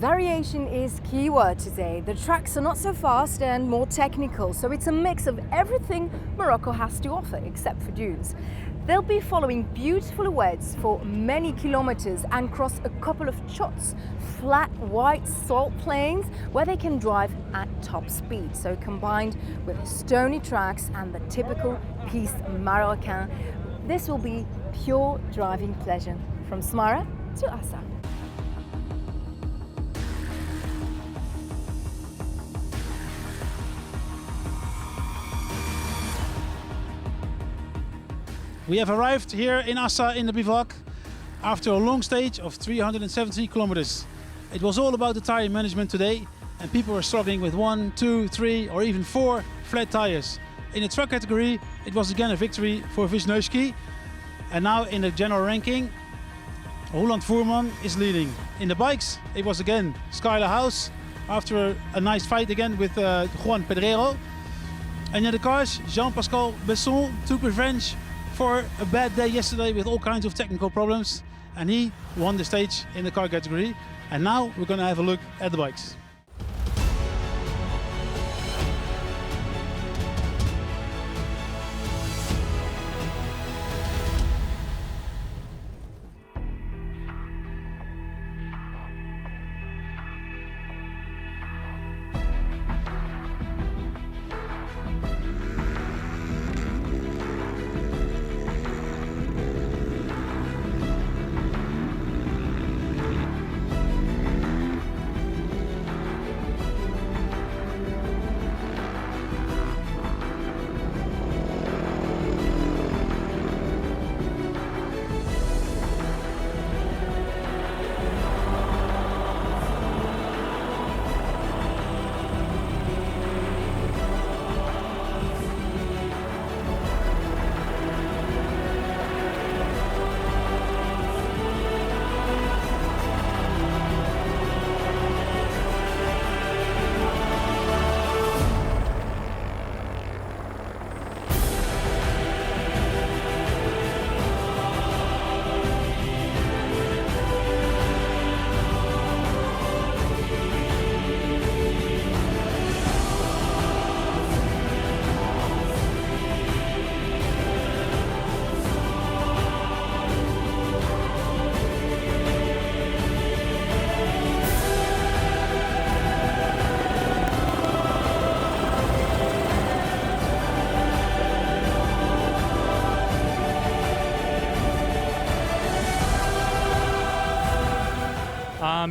Variation is keyword today. The tracks are not so fast and more technical, so it's a mix of everything Morocco has to offer except for dunes. They'll be following beautiful woods for many kilometers and cross a couple of chots, flat white salt plains where they can drive at top speed. So combined with stony tracks and the typical piste marocain, this will be pure driving pleasure. From Smara to Assa. We have arrived here in Assa in the bivouac after a long stage of 370 kilometers. It was all about the tire management today, and people were struggling with 1, 2, 3 or even 4 flat tires. In the truck category it was again a victory for Wisniewski, and now in the general ranking Roland Voerman is leading. In the bikes it was again Skylar House after a nice fight again with Juan Pedrero. And in the cars, Jean-Pascal Besson took revenge for a bad day yesterday with all kinds of technical problems, and he won the stage in the car category. And now we're going to have a look at the bikes.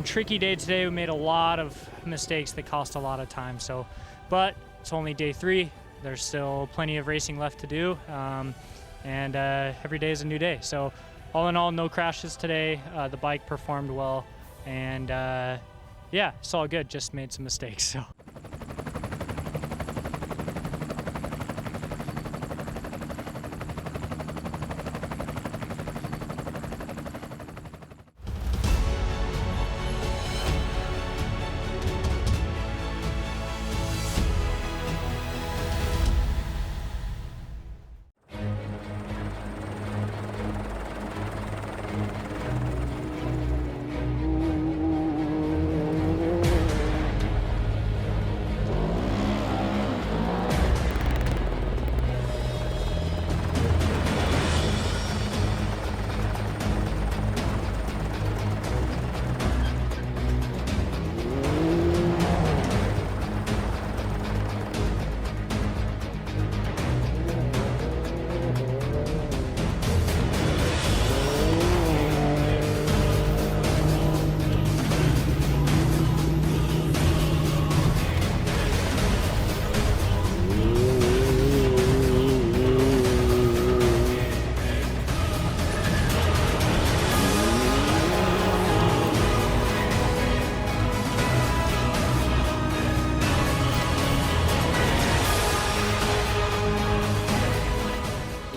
Tricky day today. We made a lot of mistakes that cost a lot of time. But it's only day 3. There's still plenty of racing left to do, and every day is a new day. So all in all, no crashes today. The bike performed well, and yeah, it's all good. Just made some mistakes. So.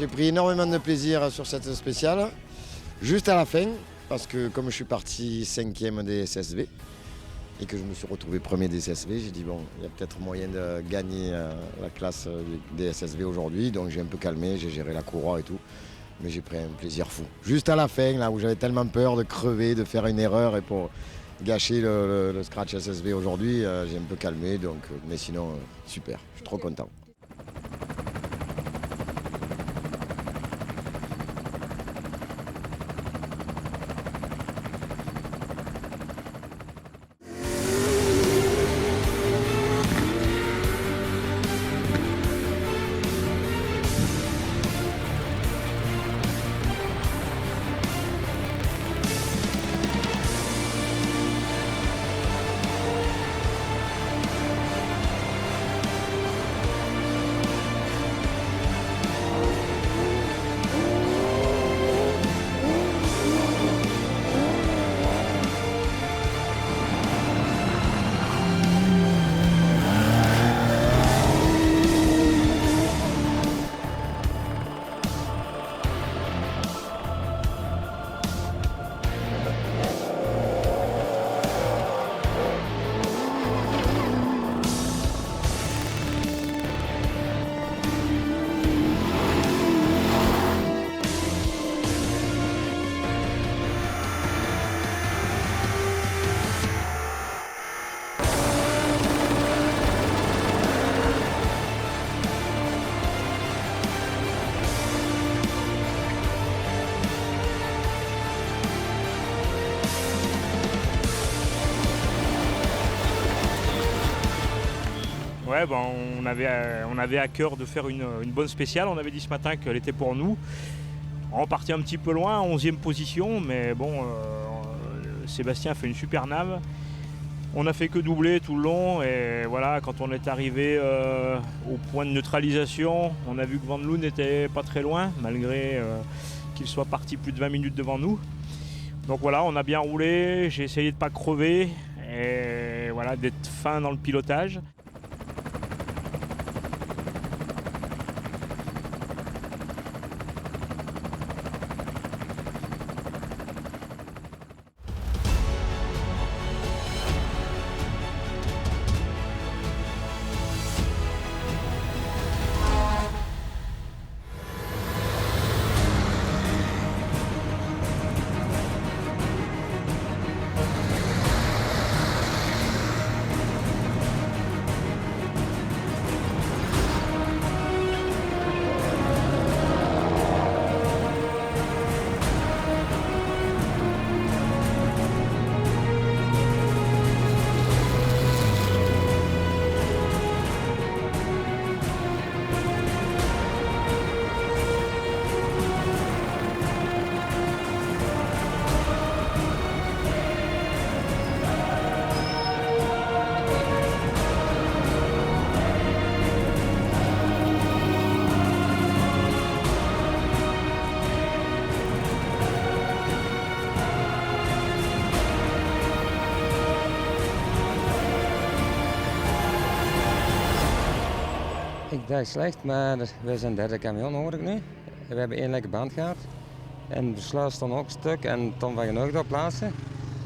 J'ai pris énormément de plaisir sur cette spéciale, juste à la fin, parce que comme je suis parti 5e des SSV et que je me suis retrouvé premier des SSV, j'ai dit bon, il y a peut-être moyen de gagner la classe des SSV aujourd'hui, donc j'ai un peu calmé, j'ai géré la courroie et tout, mais j'ai pris un plaisir fou. Juste à la fin, là où j'avais tellement peur de crever, de faire une erreur gâché le scratch SSV aujourd'hui, j'ai un peu calmé, donc, mais sinon, super, je suis trop content. Ouais, ben, on avait à cœur de faire une bonne spéciale. On avait dit ce matin qu'elle était pour nous. On partit un petit peu loin, 11e position, mais bon, Sébastien a fait une super nave. On n'a fait que doubler tout le long et voilà, quand on est arrivé au point de neutralisation, on a vu que Van Loon n'était pas très loin, malgré qu'il soit parti plus de 20 minutes devant nous. Donc voilà, on a bien roulé, j'ai essayé de ne pas crever et voilà, d'être fin dans le pilotage. Ik dacht slecht, maar we zijn derde camion hoor ik nu. We hebben 1 lekke band gehad. En de sluis stond ook stuk en Tom van Genoeg op plaatsen.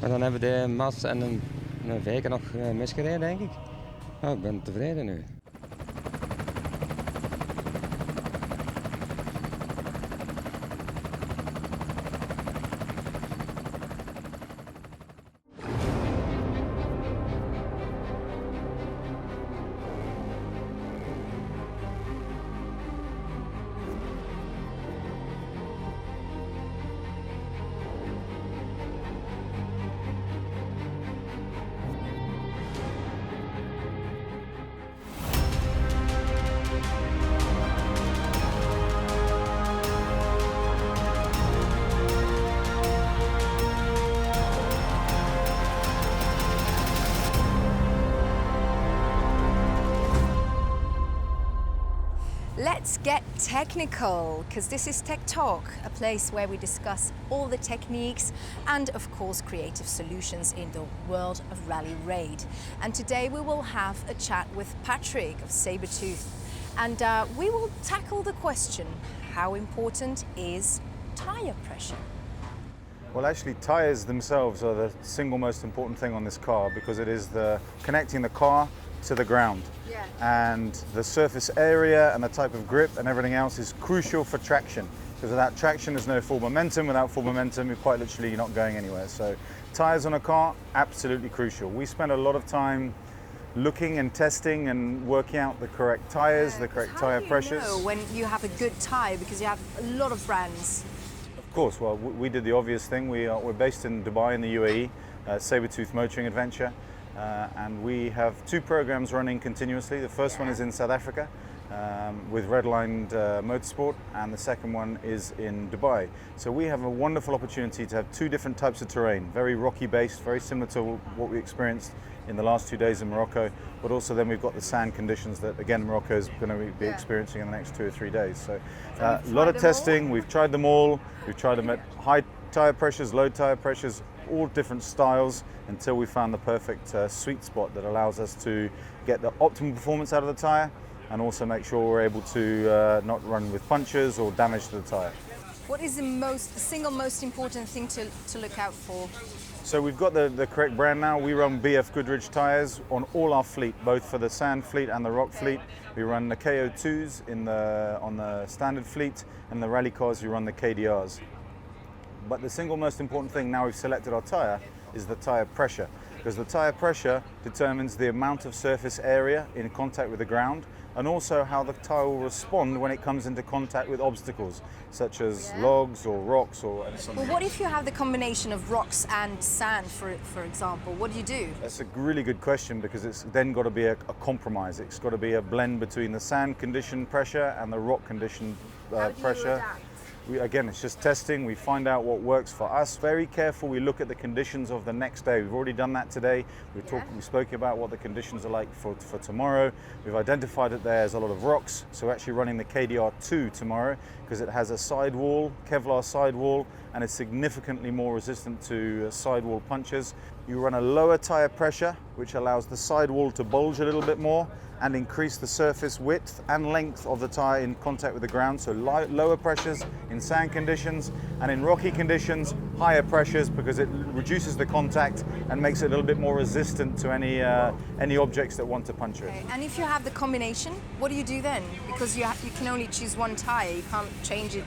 Maar dan hebben we de mas en een vijker nog misgereden denk ik. Nou, ik ben tevreden nu. Let's get technical, because this is Tech Talk, a place where we discuss all the techniques and, of course, creative solutions in the world of rally raid. And today we will have a chat with Patrick of Sabertooth, and we will tackle the question, how important is tyre pressure? Well, actually, tyres themselves are the single most important thing on this car because it is connecting the car to the ground. Yeah. And the surface area and the type of grip and everything else is crucial for traction. Because without traction, there's no full momentum. Without full momentum, you're quite literally not going anywhere. So tyres on a car, absolutely crucial. We spend a lot of time looking and testing and working out the correct tyres, the correct tyre pressures. How do you know when you have a good tyre? Because you have a lot of brands. Of course, well, we did the obvious thing. We're based in Dubai in the UAE, Sabertooth Motoring Adventure, and we have 2 programs running continuously. The first one is in South Africa with Redlined Motorsport, and the second one is in Dubai. So we have a wonderful opportunity to have 2 different types of terrain, very rocky based, very similar to what we experienced in the last 2 days in Morocco, but also then we've got the sand conditions that again Morocco is going to be experiencing in the next 2 or 3 days. So a lot of testing, we've tried them all, we've tried them at high tyre pressures, low tyre pressures, all different styles until we found the perfect sweet spot that allows us to get the optimum performance out of the tyre and also make sure we're able to not run with punctures or damage to the tyre. What is the single most important thing to look out for? So we've got the correct brand now. We run BF Goodrich tyres on all our fleet, both for the sand fleet and the rock fleet. We run the KO2s on the standard fleet, and the rally cars we run the KDRs. But the single most important thing now we've selected our tyre is the tyre pressure, because the tyre pressure determines the amount of surface area in contact with the ground, and also how the tyre will respond when it comes into contact with obstacles, such as logs or rocks or something. Well, what if you have the combination of rocks and sand, for example? What do you do? That's a really good question, because it's then got to be a compromise. It's got to be a blend between the sand condition pressure and the rock condition pressure. Again, it's just testing. We find out what works for us. Very careful. We look at the conditions of the next day. We've already done that today. We spoke about what the conditions are like for tomorrow. We've identified that there's a lot of rocks. So we're actually running the KDR2 tomorrow because it has a sidewall, Kevlar sidewall, and is significantly more resistant to sidewall punches. You run a lower tyre pressure, which allows the sidewall to bulge a little bit more and increase the surface width and length of the tyre in contact with the ground. So lower pressures in sand conditions, and in rocky conditions, higher pressures, because it reduces the contact and makes it a little bit more resistant to any objects that want to puncture it. Okay. And if you have the combination, what do you do then? Because you can only choose one tyre, you can't change it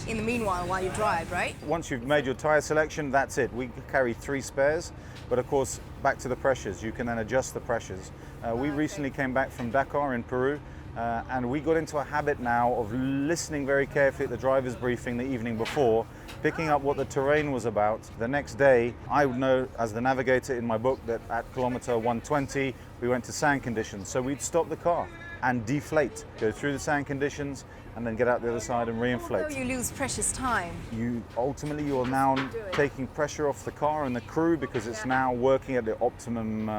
in the meanwhile while you drive, right? Once you've made your tyre selection, that's it. We carry 3 spares, but of course, back to the pressures. You can then adjust the pressures. We recently came back from Dakar in Peru, and we got into a habit now of listening very carefully at the driver's briefing the evening before, picking up what the terrain was about. The next day, I would know as the navigator in my book that at kilometer 120, we went to sand conditions. So we'd stop the car and deflate, go through the sand conditions, and then get out the other side and reinflate. Although you lose precious time. You're now taking pressure off the car and the crew, because it's now working at the optimum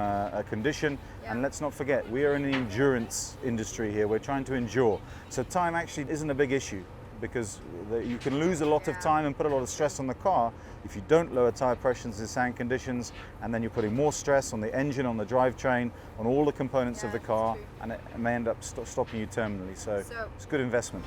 condition. And let's not forget, we are in the endurance industry here. We're trying to endure. So time actually isn't a big issue, because you can lose a lot of time and put a lot of stress on the car if you don't lower tyre pressures in sand conditions, and then you're putting more stress on the engine, on the drivetrain, on all the components of the car, and it may end up stopping you terminally. So it's a good investment.